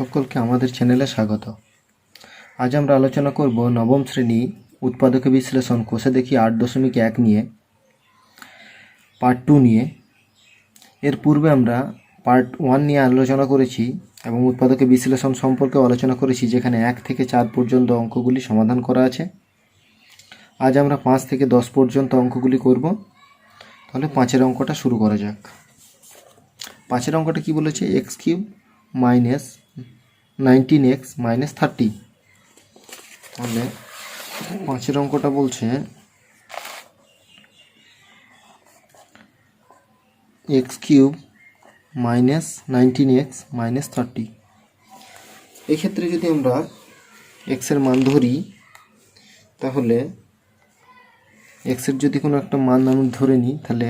সকলকে আমাদের চ্যানেলে স্বাগত। আজ আমরা আলোচনা করব নবম শ্রেণী উৎপাদক বিশ্লেষণ কোষে দেখি 8.1 নিয়ে, পার্ট 2 নিয়ে। এর পূর্বে আমরা পার্ট 1 নিয়ে আলোচনা করেছি এবং উৎপাদক বিশ্লেষণ সম্পর্কে আলোচনা করেছি, যেখানে 1 থেকে 4 পর্যন্ত অঙ্কগুলি সমাধান করা আছে। আজ আমরা 5 থেকে 10 পর্যন্ত অঙ্কগুলি করব। তাহলে 5-এর অঙ্কটা শুরু করা যাক। 5-এর অঙ্কটা কি বলেছে? x³ minus 19x minus 30। তাহলে 5-এর অঙ্কটা বলছে x³ মাইনাস 19x মাইনাস 30। এই ক্ষেত্রে যদি আমরা x এর মান ধরি, তাহলে x এর যদি কোনো একটা মান আমি ধরে নিই, তাহলে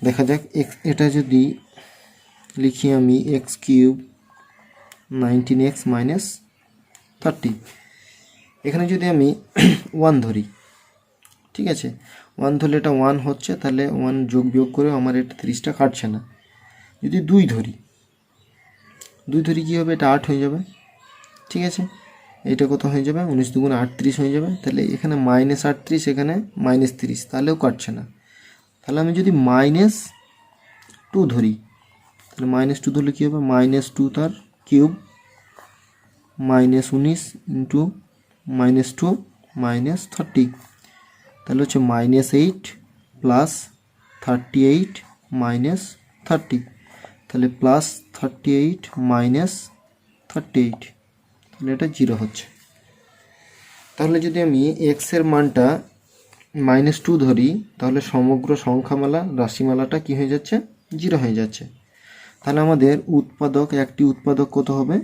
দেখা যাক এটা যদি লিখি আমি x³ 19x মাইনাস 30, এখানে যদি আমি 1 ধরি, ঠিক আছে, 1 ধরলে এটা 1 হচ্ছে, তাহলে 1 যোগ বিয়োগ করে আমার এটা 30টা কাটছে না। যদি 2 ধরি কী হবে? এটা 8 হয়ে যাবে, ঠিক আছে। এটা কত হয়ে যাবে? 19 দুগুণ 38 হয়ে যাবে। তাহলে এখানে মাইনাস 38, এখানে মাইনাস 30, তাহলেও কাটছে না। তাহলে আমি যদি -2 ধরি, তাহলে -2 ধরলে কী হবে? -2 তার কিউব -19 ইন্টু -2 -30, তাহলে হচ্ছে -8 প্লাস 38 মাইনাস 30, তাহলে প্লাস 38 মাইনাস 38, তাহলে এটা 0 হচ্ছে। তাহলে যদি আমি x এর মানটা -2 ধরি, তাহলে সমগ্র সংখ্যামালা রাশিমালাটা কি হয়ে যাচ্ছে? 0 হয়ে যাচ্ছে। তাহলে আমাদের একটি উৎপাদক কত হবে?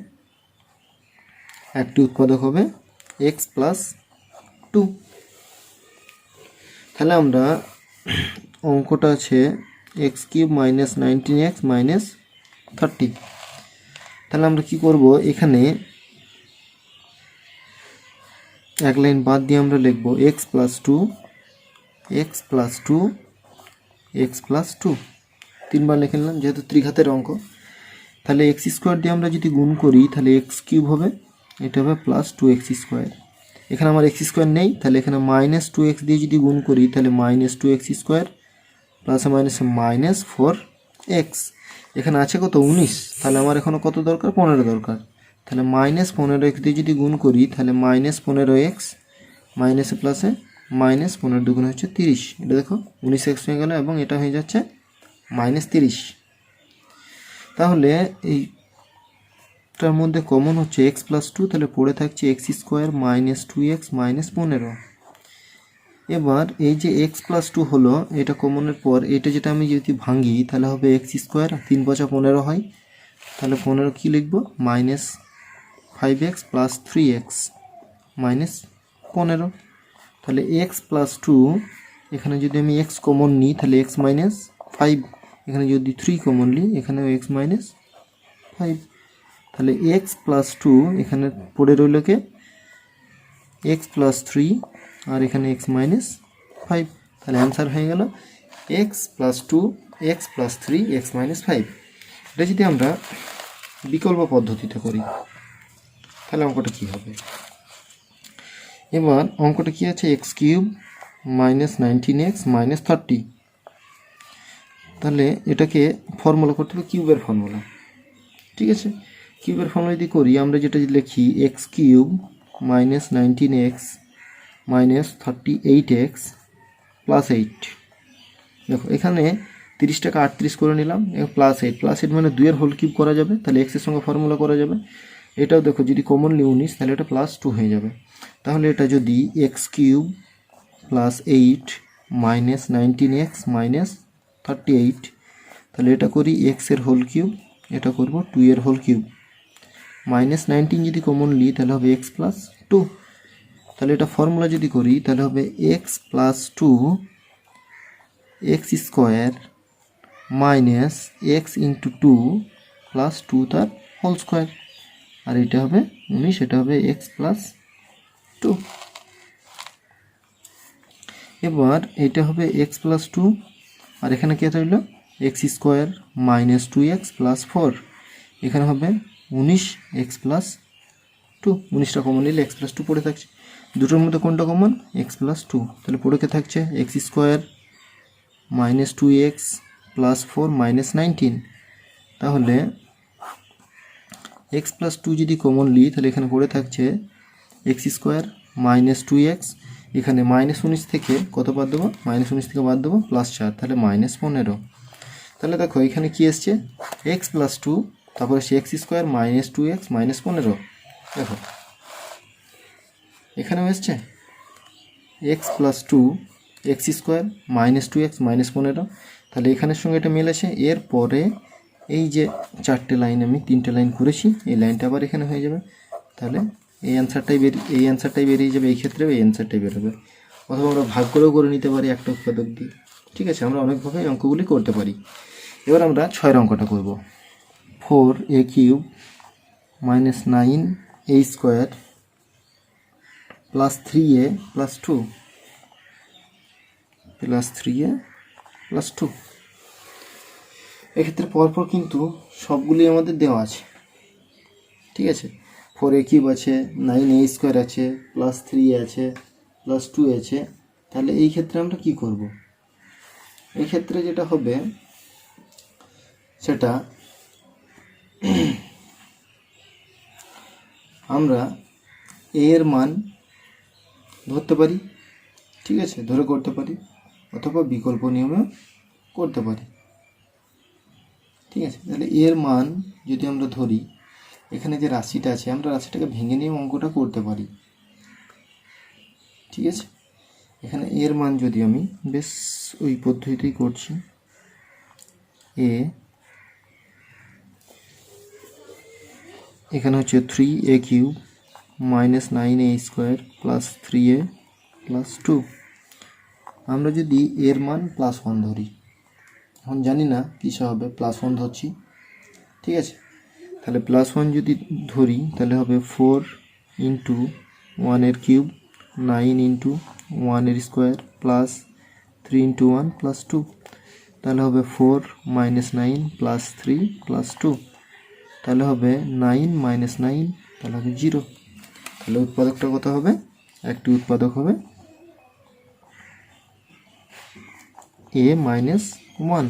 একটি উৎপাদক হবে x প্লাস 2। তাহলে আমরা অঙ্কটা আছে x³ মাইনাস 19x মাইনাস 30। তাহলে আমরা কি করব? এখানে এক লাইন বাদ দিয়ে আমরা লিখব x plus 2 x plus 2 x plus 2, 3বার লিখে নিলাম যেহেতু ত্রিঘাতের অঙ্ক। তাহলে x² দিয়ে আমরা যদি গুণ করি, তাহলে x³ হবে, এটা হবে প্লাস 2x²। এখানে আমার x² নেই, তাহলে এখানে -2x দিয়ে যদি গুণ করি, তাহলে -2x² প্লাস মাইনাসে -4x। এখানে আছে কত? 19। তাহলে আমার এখানে কত দরকার? 15 দরকার। তাহলে -15x দিয়ে যদি গুণ করি, তাহলে -15x মাইনাসে প্লাসে -15 দুগুণ হচ্ছে 30। এটা দেখো 19x হয়ে গেল এবং এটা হয়ে যাচ্ছে -30। তাহলে এইটার মধ্যে কমন হচ্ছে x প্লাস 2, তাহলে পড়ে থাকছে x² মাইনাস 2x মাইনাস 15। এবার এই যে x প্লাস 2 হলো, এটা কমনের পর এটা যেটা আমি যদি ভাঙি, তাহলে হবে x², 3 × 5 = 15 হয়। তাহলে 15 কি লিখব? -5x plus 3x minus 15। তাহলে x প্লাস 2, এখানে যদি আমি x কমন নিই, তাহলে x মাইনাস 5, এখানে যদি 3 কমন নিই, এখানেও x মাইনাস 5। তাহলে x প্লাস 2 এখানে পড়ে রইল কে? x প্লাস 3, আর এখানে x মাইনাস 5। তাহলে অ্যান্সার হয়ে গেল x plus 2 x plus 3 x minus 5। এটা যদি আমরা বিকল্প পদ্ধতিতে করি, তাহলে অঙ্কটা কী হবে? এবার অঙ্কটা কি আছে? x³ minus 19x minus 30। তাহলে এটাকে ফর্মুলা করতে হবে, কিউবের ফর্মুলা, ঠিক আছে। কিউবের ফর্মুলা যদি করি, আমরা যেটা লিখি x³ minus 19x minus 38x plus 8। দেখো এখানে 30টাকে 38 করে নিলাম, প্লাস 8, প্লাস 8 মানে 2 এর হোল কিউব করা যাবে, তাহলে x এর সঙ্গে ফর্মুলা করা যাবে। এটাও দেখো যদি কমনলি 19, তাহলে এটা প্লাস 2 হয়ে যাবে। তাহলে এটা যদি x³ plus 8 minus 19x minus 38, তাহলে এটা করি x এর হোল কিউব, এটা করব 2 এর হোল কিউব, মাইনাস 19 যদি কমন নিই, তাহলে হবে x প্লাস 2। তাহলে এটা ফর্মুলা যদি করি, তাহলে হবে x plus 2 x² minus x into 2 plus 2 তার হোল স্কোয়ার, আর এটা হবে 19, এটা হবে x প্লাস 2। এবার এটা হবে x প্লাস 2, আর এখানে কি রইল? x² মাইনাস 2x প্লাস 4, এখানে হবে 19 এক্স প্লাস টু, 19টা কমন নিলে এক্স প্লাস টু পড়ে থাকছে। দুটোর মধ্যে কোনটা কমন? X plus two. তাহলে পড়ে থাকছে x square minus 2x plus 4 minus 19। তাহলে এক্স প্লাস টু যদি কমন নিই তাহলে এখানে পড়ে থাকছে এক্স স্কোয়ার মাইনাস 2x, এখানে -19 থেকে কত বাদ দেবো? -19 থেকে বাদ দেবো +4, তাহলে -15। তাহলে দেখো এখানে কি এসছে? এক্স প্লাস টু, তারপরে সে x square minus 2x minus 15। দেখো এখানেও এসছে x plus two x square minus 2x minus 15। তাহলে এখানের সঙ্গে এটা মিলেছে। এরপরে এই যে 4টে লাইন আমি 3টে লাইন করেছি, এই লাইনটা আবার এখানে হয়ে যাবে। তাহলে এই অ্যান্সারটাই বেরিয়ে যাবে। এই ক্ষেত্রে এই অ্যান্সারটাই বেরোবে। অথবা আমরা ভাগ করেও করে নিতে পারি একটা উৎপাদক দিয়ে। ঠিক আছে, আমরা অনেকভাবে অঙ্কগুলি করতে পারি। এবার আমরা 6 অঙ্কটা করব। 4a³ minus 9a square plus 3a plus 2 plus 3a plus 2। এক্ষেত্রে পরপর কিন্তু সবগুলি আমাদের দেওয়া আছে। ঠিক আছে, 4a³ আছে, 9a স্কোয়ার আছে, প্লাস 3a আছে, প্লাস 2 আছে। তাহলে এই ক্ষেত্রে আমরা কি করব? এই ক্ষেত্রে যেটা হবে সেটা আমরা a এর মান ধরতে পারি। ঠিক আছে, ধরে করতে পারি, অথবা বিকল্প নিয়মে করতে পারি। ঠিক আছে, তাহলে এর মান যদি আমরা ধরি, এখানে যে রাশিটা আছে আমরা রাশিটাকে ভেঙে নিয়ে অঙ্কটা করতে পারি। ঠিক আছে, এখানে এর মান যদি আমি বেশ ওই পদ্ধতিতেই করছি, এখানে হচ্ছে 3a³ minus 9a square plus 3a plus 2। আমরা যদি এর মান +1 ধরি, এখন জানি না কিসে হবে, +1 ধরছি। ঠিক আছে, তাহলে +1 যদি ধরি তাহলে হবে 4 ইন্টু 1 এর কিউব, 9 ইন্টু 1 এর স্কোয়ার প্লাস 3 ইন্টু 1 প্লাস 2। তাহলে হবে 4 মাইনাস 9 প্লাস 3 প্লাস 2। তাহলে হবে 9 মাইনাস 9, তাহলে হবে 0। তাহলে উৎপাদকটা কত হবে? একটি উৎপাদক হবে a-1,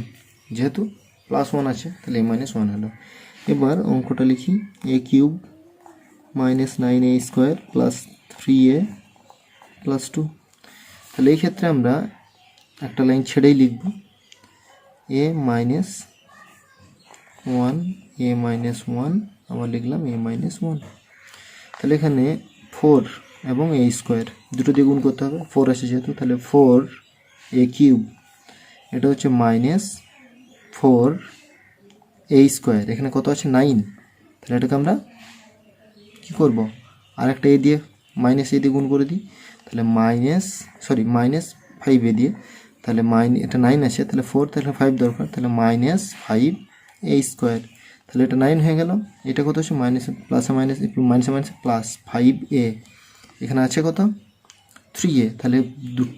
যেহেতু +1 আছে তাহলে a-1 হলো। এবার অঙ্কটা লিখি, a³ minus 9a square plus 3a plus 2। তাহলে এই ক্ষেত্রে আমরা একটা লাইন ছেড়েই লিখব, a-1 আবার লিখলাম a-1। তাহলে এখানে 4 এবং a স্কোয়ার দুটো দিয়ে গুণ করতে হবে, 4 আছে যেহেতু, তাহলে 4a³ এটা হচ্ছে -4a স্কোয়ার, এখানে কত আছে? 9। তাহলে এটাকে আমরা কী করব? আর একটা a দিয়ে -a দিয়ে গুণ করে দিই, তাহলে -5a দিয়ে, তাহলে এটা 9 আছে, তাহলে 4, তাহলে 5 দরকার, তাহলে -5a স্কোয়ার। তাহলে এটা 9 হয়ে গেল। এটা কত হচ্ছে? প্লাসে মাইনাসে প্লাস 5a, এখানে আছে কত? 3a। তাহলে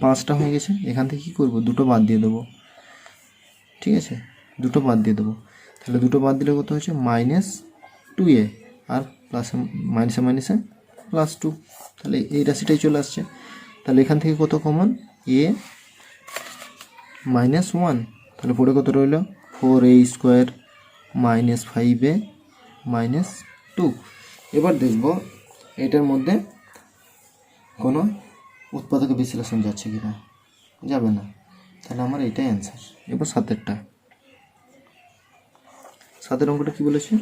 5টা হয়ে গেছে। এখান থেকে কী করবো? দুটো বাদ দিয়ে দেবো। ঠিক আছে, দুটো বাদ দিয়ে দেবো। তাহলে দুটো বাদ দিলে কত হচ্ছে? -2a, আর প্লাসে মাইনাসে +2। তাহলে এই রাশিটাই চলে আসছে। তাহলে এখান থেকে কত কমন? a-1। তাহলে পরে কত রইল? 4a square minus 5a minus 2। এবার দেখব এটার মধ্যে কোনো উৎপাদক বিশ্লেষণ যাচ্ছে কি না, যাবে না। তাহলে আমার এটাই অ্যান্সার। এবার 7 অঙ্কটা কী বলেছে?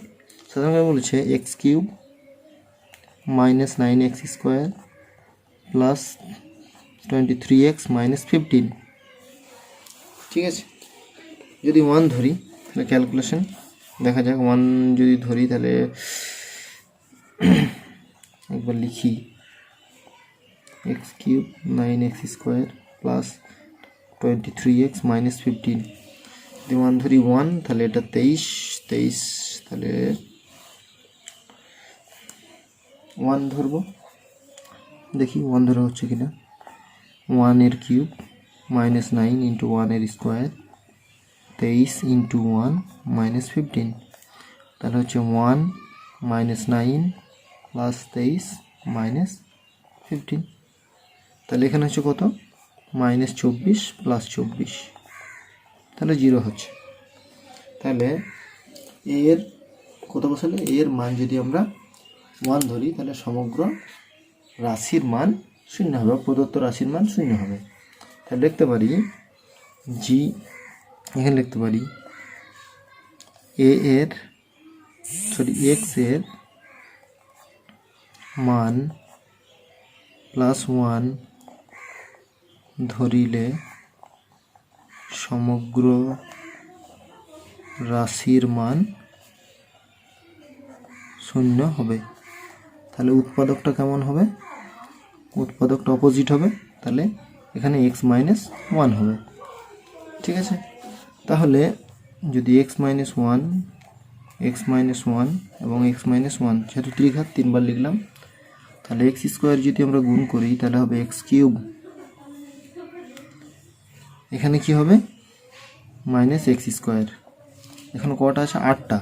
7 অঙ্কটা বলেছে x³ minus 9x square plus 23x minus 15। ঠিক আছে, যদি 1 ধরি তাহলে ক্যালকুলেশন দেখা যাক। 1 যদি ধরি তাহলে একবার লিখি, x³ 9x square plus 23x minus 15। যদি 1 ধরি 1, তাহলে এটা 23, তাহলে 1 ধরবো, দেখি 1 ধরা হচ্ছে কিনা। 1 এর কিউব মাইনাস 9 ইন্টু 1 এর স্কোয়ার, 23 ইন্টু 1 মাইনাস 15। তাহলে হচ্ছে 1 -9 প্লাস 23 -15। তাহলে এখানে হচ্ছে কত, -24 প্লাস 24, তাহলে 0 হচ্ছে। তাহলে এর কত বসালে, এর মান যদি আমরা 1 ধরি তাহলে সমগ্র রাশির মান 0 হবে, প্রদত্ত রাশির মান 0 হবে। তাহলে লিখতে পারি জি, এখানে লিখতে পারি এক্স এর মান +1 ধরিলে সমগ্র রাশির মান 0 হবে। তাহলে উৎপাদকটা কেমন হবে, উৎপাদকটা অপোজিট হবে, তাহলে এখানে x-1 হবে। ঠিক আছে, তাহলে যদি x-1 এবং x-1 যেহেতু ত্রিঘাত 3 বার লিখলাম, তাহলে x² যদি আমরা গুণ করি তাহলে হবে x³, এখানে কি হবে -x², এখানে কটা আছে 8টা,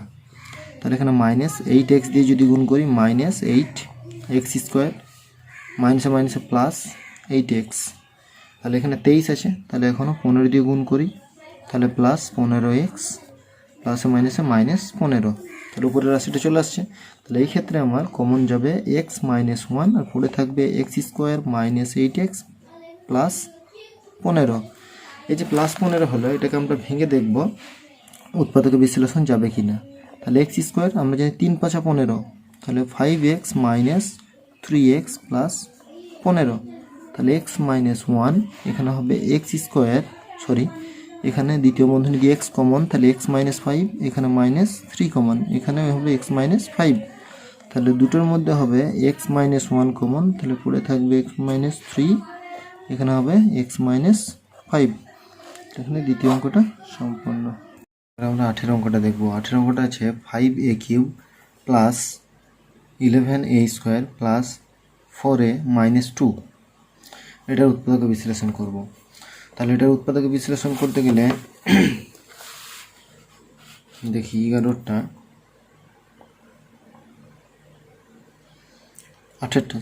তাহলে এখানে -8x দিয়ে যদি গুণ করি -8x², মাইনাসে মাইনাসে প্লাস 8x, তাহলে এখানে 23 আছে, তাহলে এখনও 15 দিয়ে গুণ করি তাহলে +15x, প্লাসে মাইনাসে -15, তাহলে উপরের রাশিটা চলে আসছে। তাহলে এই ক্ষেত্রে আমার কমন যাবে x-1 আর পড়ে থাকবে x² -8x +15। এই যে +15 হলো, এটাকে আমরা ভেঙে দেখব উৎপাদকে বিশ্লেষণ যাবে কি না। তাহলে x² আমরা জানি 3 × 5 = 15, তাহলে 5x - 3x + 15, তাহলে x-1 এখানে হবে x², এখানে দ্বিতীয় বন্ধনী দিয়ে x কমন, তাহলে x - 5, এখানে -3 কমন, এখানে হবে x - 5, তাহলে দুটোর মধ্যে হবে x-1 কমন, তাহলে পড়ে থাকবে x - 3, এখানে হবে x - 5। এখানে দ্বিতীয় অঙ্কটা সম্পন্ন। আমরা 8 অঙ্কটা দেখব। 8 অঙ্কটা আছে 5a³ + 11a² + 4a - 2, এটার উৎপাদক বিশ্লেষণ করব। তাহলে এটার উৎপাদক বিশ্লেষণ করতে গেলে দেখি 11টা 8টা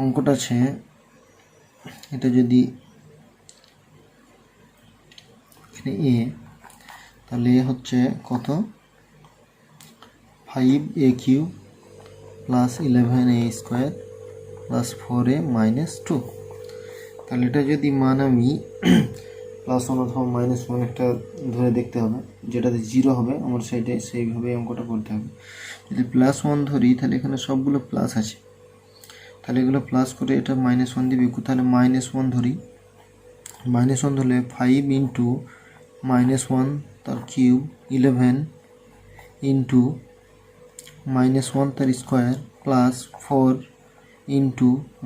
অঙ্কটা আছে, এটা যদি এখানে এ, তাহলে এ হচ্ছে কত 5a³ + 11a² + 4a - 2, তাহলে এটা যদি মান আমি +1 অথবা -1 একটা ধরে দেখতে হবে, যেটাতে 0 হবে আমার সেইভাবে অঙ্কটা করতে হবে। যদি +1 ধরি তাহলে এখানে সবগুলো প্লাস আছে, তাহলে এগুলো প্লাস করে এটা -1 দিবে, তাহলে -1 ধরি। -1 ধরলে 5 × -1 তার কিউব 11 × -1 তার স্কোয়ার + 4 ×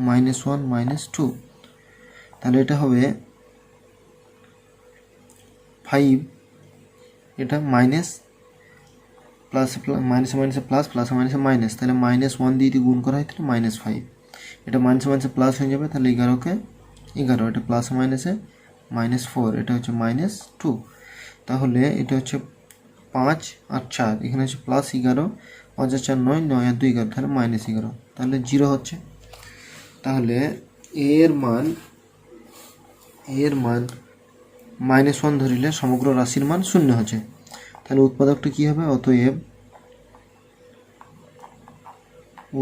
-1 - 2, তাহলে এটা হবে 5, এটা মাইনাস প্লাস মাইনাসে মাইনাসে প্লাস, প্লাসে মাইনাসে মাইনাস, তাহলে -1 দিয়ে যদি গুণ করা হয় তাহলে -5, এটা মাইনাসে মাইনাসে প্লাস হয়ে যাবে, তাহলে 11কে 11, এটা প্লাসে মাইনাসে -4, এটা হচ্ছে -2, তাহলে এটা হচ্ছে 5 আর 4, এখানে হচ্ছে +11, 5 আর 4 9, 9 আর 2 11, তাহলে -11, তাহলে 0 হচ্ছে। তাহলে এর মান -1 ধরিলে সমগ্র রাশির মান 0 হচ্ছে। তাহলে উৎপাদকটা কি হবে, অতএব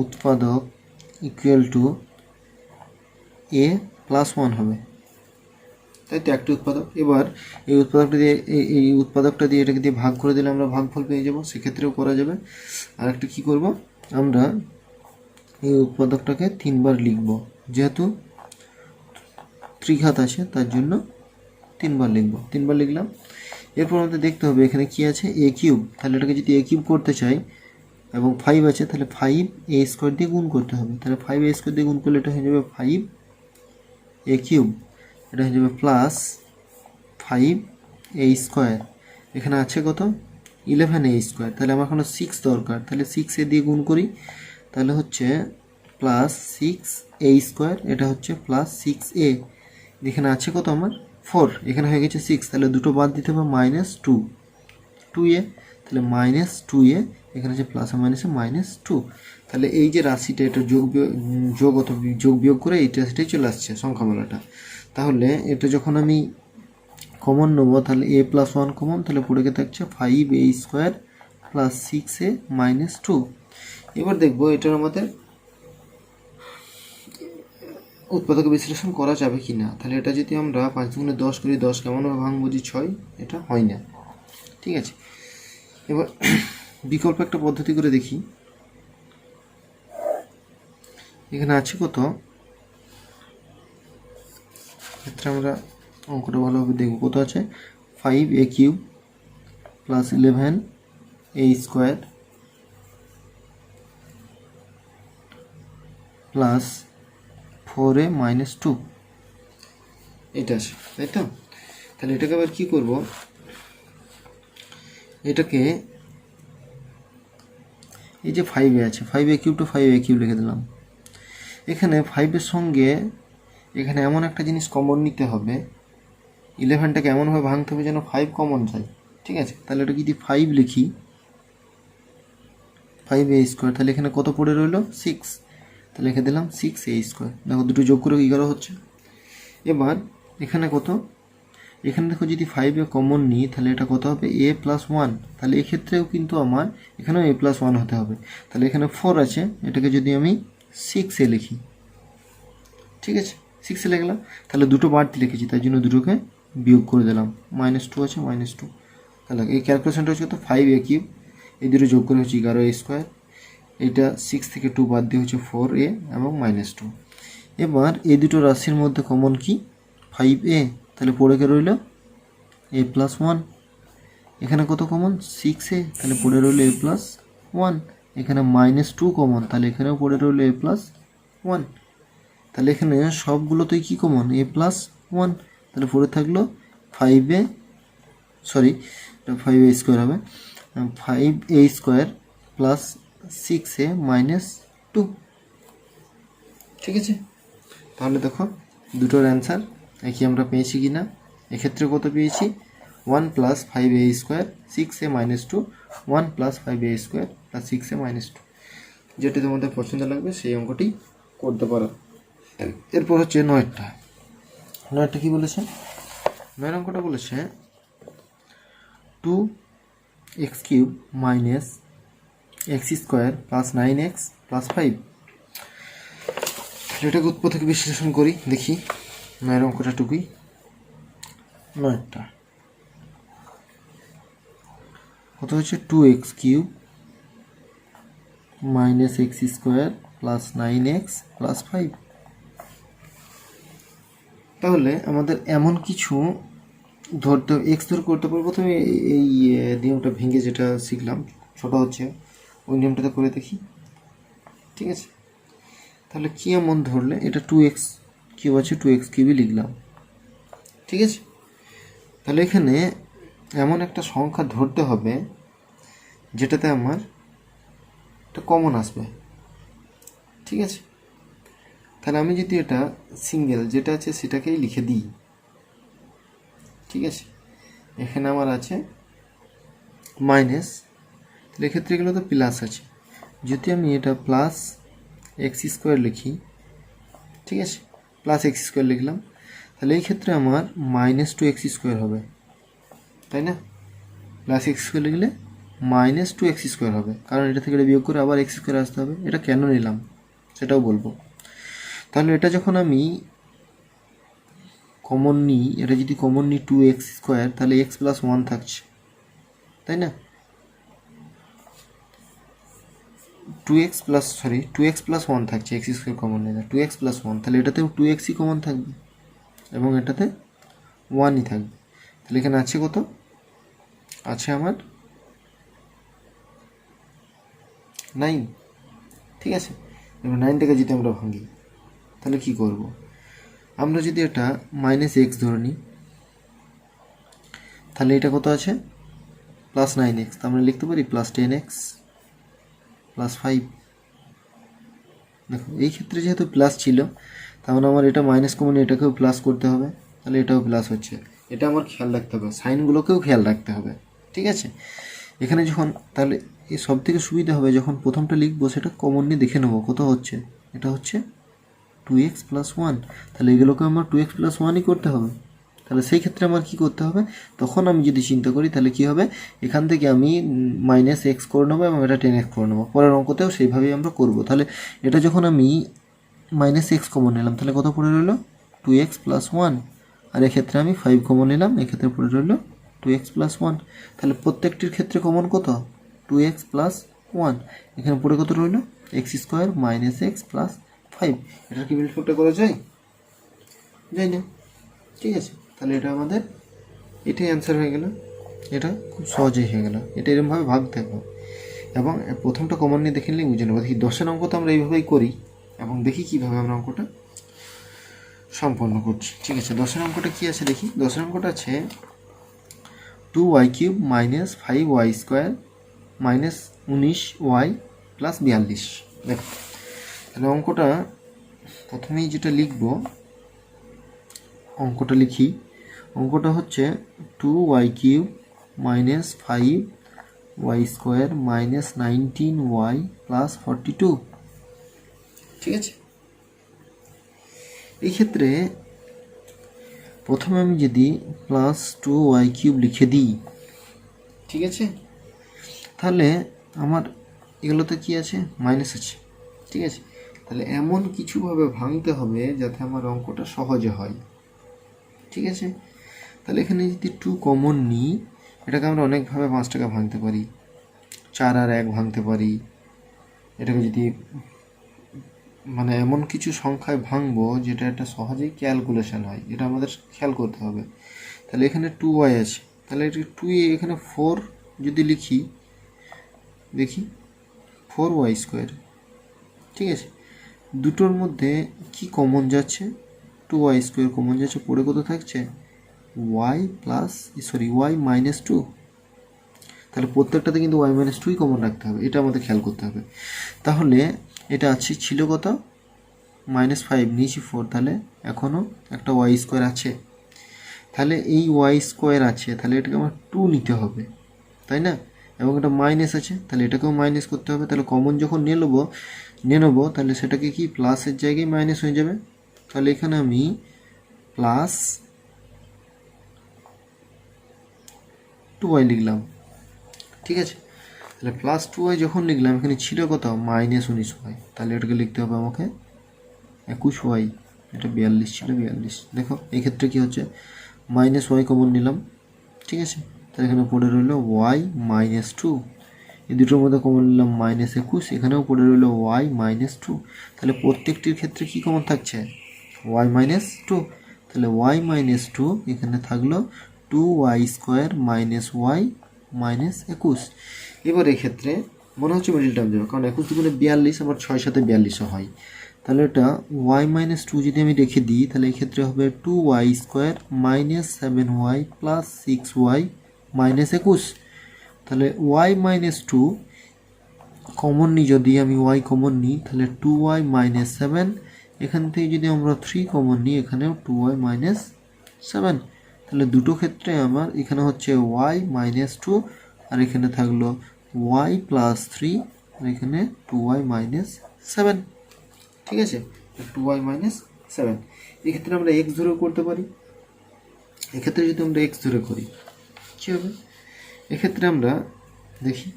উৎপাদক = a+1 হবে, তাই তো একটি উৎপাদক। এবার এই উৎপাদকটা দিয়ে এটাকে দিয়ে ভাগ করে দিলে আমরা ভাগফল পেয়ে যাব, সেক্ষেত্রেও করা যাবে। আর একটা কী করব, আমরা এই উৎপাদকটাকে 3 বার লিখব, যেহেতু ত্রিঘাত আছে তার জন্য 3 বার লিখব। 3 বার লিখলাম। এরপর আমাদের দেখতে হবে এখানে কি আছে, a³, তাহলে এটাকে যদি a³ করতে চাই এবং 5 আছে, তাহলে 5a² দিয়ে গুণ করতে হবে, তাহলে 5a² দিয়ে গুণ করলে এটা হয়ে যাবে 5a³, এটা হয়ে যাবে +5a², এখানে আছে কত 11a², তাহলে আমার এখানে 6 দরকার, তাহলে 6a দিয়ে গুণ করি, তাহলে হচ্ছে +6a², এটা হচ্ছে +6a, এখানে আছে কত আমার 4, এখানে হয়ে গেছে 6, তাহলে দুটো বাদ দিতে হবে -2, 2a, তাহলে -2a, এখানে আছে প্লাস আর মাইনাসে -2। তাহলে এই যে রাশিটা এটা যোগ অথবা যোগ বিয়োগ করে এই রাশিটাই চলে আসছে সংখ্যামালাটা। তাহলে এটা যখন আমি কমন নেবো তাহলে a+1 কমন, তাহলে পড়ে গিয়ে থাকছে 5a² + 6a - 2। এবার দেখবো এটার আমাদের উৎপাদক বিশ্লেষণ করা যাবে কি না। তাহলে এটা যদি আমরা 5 × 10 করি, 10 কেমনভাবে ভাঙবো যে 6, এটা হয় না। ঠিক আছে, এবার বিকল্প একটা পদ্ধতি করে দেখি। এখানে আছে কত, ক্ষেত্রে আমরা অঙ্কটা ভালোভাবে দেখব। কত আছে, 5a³ + 11a² + 4a - 2, এটা আছে, তাই তো? তাহলে এটাকে আবার কী করব, এটাকে এই যে 5a আছে, 5a³ তো 5a³ লিখে দিলাম। এখানে 5-এর সঙ্গে এখানে এমন একটা জিনিস কমন নিতে হবে, 11টাকে এমনভাবে ভাঙতে হবে যেন 5 কমন যায়। ঠিক আছে, তাহলে এটা যদি 5 লিখি, 5a², তাহলে এখানে কত পড়ে রইল, 6, তাহলে লিখে দিলাম 6a²। দেখো দুটো যোগ করে 11 হচ্ছে। এবার এখানে কত, এখানে দেখো যদি 5a কমন নিই তাহলে এটা কত হবে, a+1, তাহলে এক্ষেত্রেও কিন্তু আমার এখানেও a+1 হতে হবে। তাহলে এখানে 4 আছে, এটাকে যদি আমি 6a লিখি, ঠিক আছে, 6 লিখলাম, তাহলে দুটো বাড়তি লিখেছি তাই জন্য দুটোকে বিয়োগ করে দিলাম, -2 আছে, -2। তাহলে এই ক্যালকুলেশনটা হচ্ছে তো 5a³, এই দুটো যোগ করে হচ্ছে 11a², এটা 6 থেকে 2 বাদ দিয়ে হচ্ছে 4a এবং -2। এবার এই দুটো রাশির মধ্যে কমন কি, 5a, তাহলে পড়ে কে রইল a+1। এখানে কত কমন, 6a, তাহলে পড়ে রইল a+1। এখানে -2 কমন, তাহলে এখানেও পড়ে রইল a+1। তাহলে এখানে সবগুলোতেই কি কমন, a+1, তাহলে পড়ে থাকলো 5a, সরি 5a² হবে, 5a² + 6a - 2। ঠিক আছে, তাহলে দেখো দুটোর অ্যান্সার একই আমরা পেয়েছি কি না। এক্ষেত্রে কত পেয়েছি, 1 + 5a² 6a - 2, 1 + 5a² + 6a - 2। যেটি তোমাদের পছন্দ লাগবে সেই অঙ্কটি করতে পারো। এরপর হচ্ছে 9টা। 9টা কী বলেছে, 9 অঙ্কটা বলেছে 2x³ - x² + 9x + 5। এটাকে উৎপাদক বিশ্লেষণ করি, দেখি 9 অঙ্কটা টুকুই। 9টা কত হচ্ছে, 2x³ - x² + 9x + 5। তাহলে আমাদের এমন কিছু ধরতে, এক্স ধরে করতে পারবো। প্রথমে এই নিয়মটা ভেঙে যেটা শিখলাম ছোটো হচ্ছে ওই নিয়মটাতে করে দেখি। ঠিক আছে, তাহলে কী এমন ধরলে, এটা 2x³ আছে, 2x³ লিখলাম। ঠিক আছে, তাহলে এখানে এমন একটা সংখ্যা ধরতে হবে যেটাতে আমার একটা কমন আসবে। ঠিক আছে, তাহলে আমি যদি এটা সিঙ্গেল যেটা আছে সেটাকেই লিখে দিই। ঠিক আছে, এখানে আমার আছে মাইনাস, তাহলে এক্ষেত্রে এগুলো তো প্লাস আছে, যদি আমি এটা +x² লিখি, ঠিক আছে, +x² লিখলাম, তাহলে এই ক্ষেত্রে আমার -2x² হবে, তাই না? +x² লিখলে -2x² হবে, কারণ এটা থেকে এটা বিয়োগ করে আবার x² আসতে হবে। এটা কেন নিলাম সেটাও বলবো। তাহলে এটা যখন আমি কমন নিই, এটা যদি কমন নিই 2x², তাহলে x+1 থাকছে, তাই না? 2x+1 থাকছে, x² কমন নিলে 2x+1, তাহলে এটাতেও 2xই কমন থাকবে এবং এটাতে 1ই থাকবে। তাহলে এখানে আছে কত, আছে আমার 9। ঠিক আছে, এবার 9টাকে যদি আমরা ভাঙি তাহলে কি করব, আমরা যদি এটা -x ধরে নিই তাহলে এটা কত আছে, +9x, তো আমরা লিখতে পারি +10x + 5। দেখো এই ক্ষেত্রে যেহেতু প্লাস ছিল তাহলে আমার এটা মাইনাস কমন, এটাকেও প্লাস করতে হবে, তাহলে এটাও প্লাস হচ্ছে। এটা আমার খেয়াল রাখতে হবে, সাইনগুলোকেও খেয়াল রাখতে হবে। ঠিক আছে, এখানে যখন তাহলে এই সব থেকে সুবিধা হবে যখন প্রথমটা লিখবো সেটা কমন নিয়ে দেখে নেবো কত হচ্ছে। এটা হচ্ছে 2x + 1, তাহলে এগুলোকে আমার 2x + 1ই করতে হবে। তাহলে সেই ক্ষেত্রে আমার কি করতে হবে, তখন আমি যদি চিন্তা করি তাহলে কি হবে, এখান থেকে আমি -x করে নেবো এবং এটা 10x করে নেবো। পরের অঙ্কতেও সেইভাবেই আমরা করব। তাহলে এটা যখন আমি -x কমন নিলাম তাহলে কত পড়ে রইলো 2x + 1, আর এক্ষেত্রে আমি 5 কমন নিলাম, এক্ষেত্রে পড়ে রইলো 2x + 1। তাহলে প্রত্যেকটির ক্ষেত্রে কমন কত 2x + 1, এখানে পড়ে কত রইলো x² - x + 5। এটা কি মিলফুটটা করা যায়? যায় না। ঠিক আছে, তাহলে এটা আমাদের এটাই অ্যান্সার হয়ে গেল। এটা খুব সহজেই হয়ে গেল। এটা এরকমভাবে ভাগতে হবে এবং প্রথমটা কমন নিয়ে দেখে নিলে বুঝে নেবো। দেখি 10-এর অঙ্ক তো আমরা এইভাবেই করি এবং দেখি কীভাবে আমরা অঙ্কটা সম্পন্ন করছি। ঠিক আছে, 10-এর অঙ্কটা কী আছে দেখি। 10-এর অঙ্কটা আছে 2y³ - 5y² - 19y + 42। দেখো তাহলে অঙ্কটা প্রথমেই যেটা লিখব, অঙ্কটা লিখি। অঙ্কটা হচ্ছে 2y³ - 5y² - 19y + 42। ঠিক আছে, এই ক্ষেত্রে প্রথমে আমি যদি +2y³ লিখে দিই, ঠিক আছে, তাহলে আমার এগুলোতে কি আছে মাইনাস আছে। ঠিক আছে, তাহলে এমন কিছুভাবে ভাঙতে হবে যাতে আমার অঙ্কটা সহজে হয়। ঠিক আছে, তাহলে এখানে যদি 2 কমন নিই, এটাকে আমরা অনেকভাবে 5 টাকা ভাঙতে পারি, 4 আর 1 ভাঙতে পারি। এটাকে যদি মানে এমন কিছু সংখ্যায় ভাঙবো যেটা একটা সহজেই ক্যালকুলেশন হয়, এটা আমাদের খেয়াল করতে হবে। তাহলে এখানে 2y আছে, তাহলে এটা 2 এখানে 4 যদি লিখি, দেখি 4y²। ঠিক আছে, দুটোর মধ্যে কি কমন যাচ্ছে, 2y² কমন যাচ্ছে, পড়ে কত থাকছে y - 2। তাহলে প্রত্যেকটাতে কিন্তু y - 2ই কমন রাখতে হবে, এটা আমাদের খেয়াল করতে হবে। তাহলে এটা আছে ছিল কত -5, নিয়েছি 4, তাহলে এখনও একটা y² আছে। তাহলে এই y² আছে, তাহলে এটাকে আমার 2 নিতে হবে, তাই না, এবং এটা মাইনাস আছে, তাহলে এটাকেও মাইনাস করতে হবে। তাহলে কমন যখন নিয়ে নেবো তাহলে সেটাকে কি প্লাসের জায়গায় মাইনাস হয়ে যাবে। তাহলে এখানে আমি +2y লিখলাম। ঠিক আছে, তাহলে +2y যখন লিখলাম, এখানে ছিল কত -19y, তাহলে এটাকে লিখতে হবে আমাকে 21y। এটা 42 ছিল, 42। দেখো এই ক্ষেত্রে কি হচ্ছে, -y কমন নিলাম। ঠিক আছে, তাহলে এখানে পড়ে রইল y - 2। এই দুটোর মধ্যে কমন নিলাম -21, এখানেও পড়ে রইল y - 2। তাহলে প্রত্যেকটির ক্ষেত্রে কি কমন থাকছে y - 2। তাহলে y - 2 এখানে থাকলো 2y² - y - 21। এবার এক্ষেত্রে মনে হচ্ছে মিডিল টার্ম যাবে, কারণ 21 দুগুণে 42, আবার 6 সাথে 42 হয়। তাহলে এটা y - 2 যদি আমি রেখে দিই, তাহলে এক্ষেত্রে হবে 2y² - 7y + 6y - 21। তাহলে y - 2 কমন নিই, যদি আমি y কমন নিই তাহলে 2y - 7, এখান থেকে যদি আমরা 3 কমন নিই, এখানেও 2y - 7। তাহলে দুটো ক্ষেত্রে আমার এখানে হচ্ছে y - 2, আর এখানে থাকলো y + 3, আর এখানে 2y - 7। ঠিক আছে, 2y - 7। এক্ষেত্রে আমরা x ধরেও করতে পারি। এক্ষেত্রে যদি আমরা x ধরে করি কী হবে, এক্ষেত্রে আমরা দেখি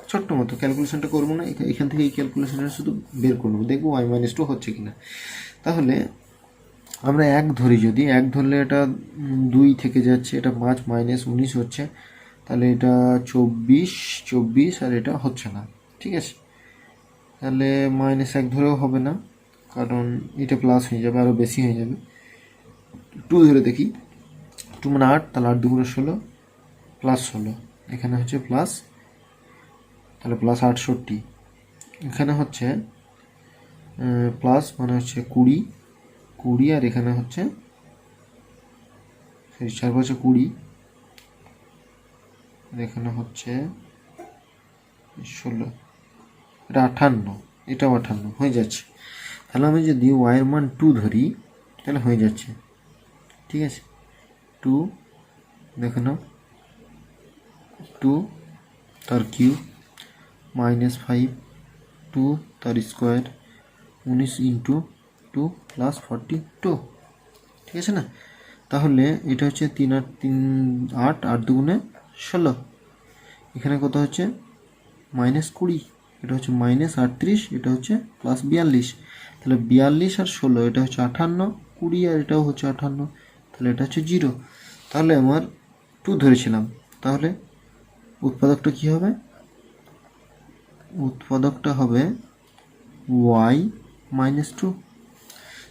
ছোট্ট মতো ক্যালকুলেশনটা করবো না, এখান থেকে এই ক্যালকুলেশনটা শুধু বের করবো, দেখবো y - 2 হচ্ছে কিনা। তাহলে আমরা 1 ধরি, যদি 1 ধরলে এটা 2 থেকে যাচ্ছে, এটা 5 - 19 হচ্ছে, তাহলে এটা 24, আর এটা হচ্ছে না। ঠিক আছে, তাহলে -1 ধরেও হবে না, কারণ এটা প্লাস হয়ে যাবে, আরও বেশি হয়ে যাবে। 2 ধরে দেখি, 2 মানে 8, তাহলে 8 2 16 +16, এখানে হচ্ছে প্লাস, তাহলে +68। এখানে হচ্ছে প্লাস মানে হচ্ছে 20, আর এখানে হচ্ছে 4 5 20, আর এখানে হচ্ছে 16, এটা 58, এটাও 58 হয়ে যাচ্ছে। তাহলে আমি যদি y এর মান 2 ধরি তাহলে হয়ে যাচ্ছে। ঠিক আছে, 2 দেখে নাও, 2 তার কিউব -5 2 তার স্কোয়ার 19 ইন্টু 2 প্লাস 42, ঠিক আছে না? তাহলে এটা হচ্ছে 3 8 3 8 8 দুগুণে 16, এখানে কত হচ্ছে -20, এটা হচ্ছে -38, এটা হচ্ছে +42, তাহলে 42 আর 16 এটা হচ্ছে 58, 20 আর এটাও হচ্ছে 58, তাহলে এটা হচ্ছে 0। তাহলে আমার 2 ধরেছিলাম, তাহলে উৎপাদকটা কি হবে? উৎপাদকটা হবে y - 2।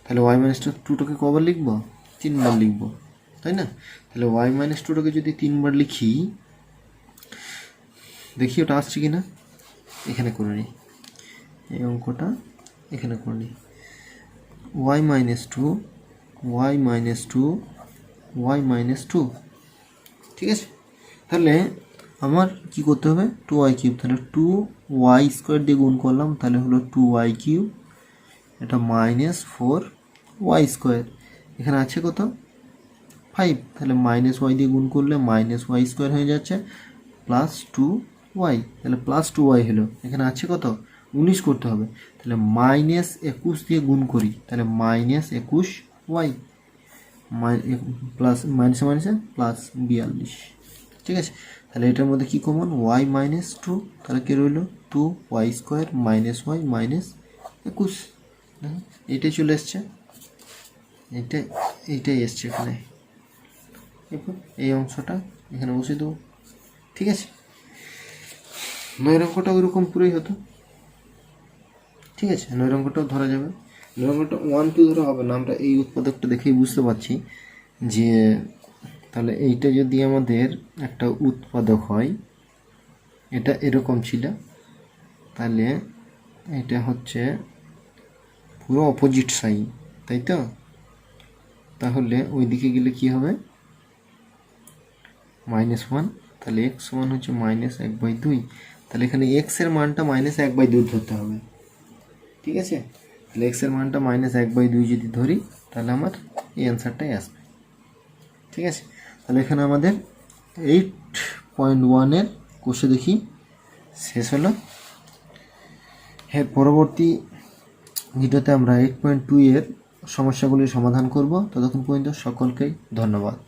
তাহলে y - 2টাকে কবার লিখব? 3 বার লিখব, তাই না? তাহলে y - 2টাকে যদি 3 বার লিখি, দেখি ওটা আসছে কি না। এখানে করে নিই, এই অঙ্কটা এখানে করে নিই। y - 2 y - 2 y - 2, ঠিক আছে? তাহলে আমার কি করতে হবে? 2y³ তাহলে 2y² দিয়ে গুণ করলাম, তাহলে হলো 2y³, এটা -4y², এখানে আছে কত 5, তাহলে -y দিয়ে গুণ করলে -y² হয়ে যাচ্ছে, +2y, তাহলে +2y হলো, এখানে আছে কত 19 করতে হবে, তাহলে -21 দিয়ে গুণ করি, তাহলে -21y প্লাস মাইনাসে মাইনাসে +42, ঠিক আছে? তাহলে এটার মধ্যে কি কমন? y - 2, তাহলে কি রইল 2y² - y -21, এটাই চলে এসছে, এইটাই এসছে এখানে, এই অংশটা এখানে বসিয়ে দেবো, ঠিক আছে? 9 অঙ্কটা ওইরকম পুরোই হতো, ঠিক আছে? 9 অঙ্কটাও ধরা যাবে, 9 অঙ্কটা 1 2 ধরা হবে না, আমরা এই উৎপাদকটা দেখেই বুঝতে পারছি যে তাহলে এইটা যদি আমাদের একটা উৎপাদক হয়, এটা এরকম ছিল, তাহলে এটা হচ্ছে পুরো অপোজিট সাইন, তাই তো? তাহলে ওই দিকে গেলে কি হবে? -1, তাহলে x সমান হচ্ছে -1/2, তাহলে এখানে x এর মানটা -1/2 ধরতে হবে, ঠিক আছে? তাহলে x এর মানটা -1/2 যদি ধরি, তাহলে আমার এই অ্যান্সারটাই আসবে, ঠিক আছে? তাহলে এখানে আমাদের 8.1 এর কোষে দেখি শেষ হলো। পরবর্তী ভিডিওতে আমরা 8.2 এর সমস্যাগুলির সমাধান করব। ততক্ষণ পর্যন্ত সকলকেই ধন্যবাদ।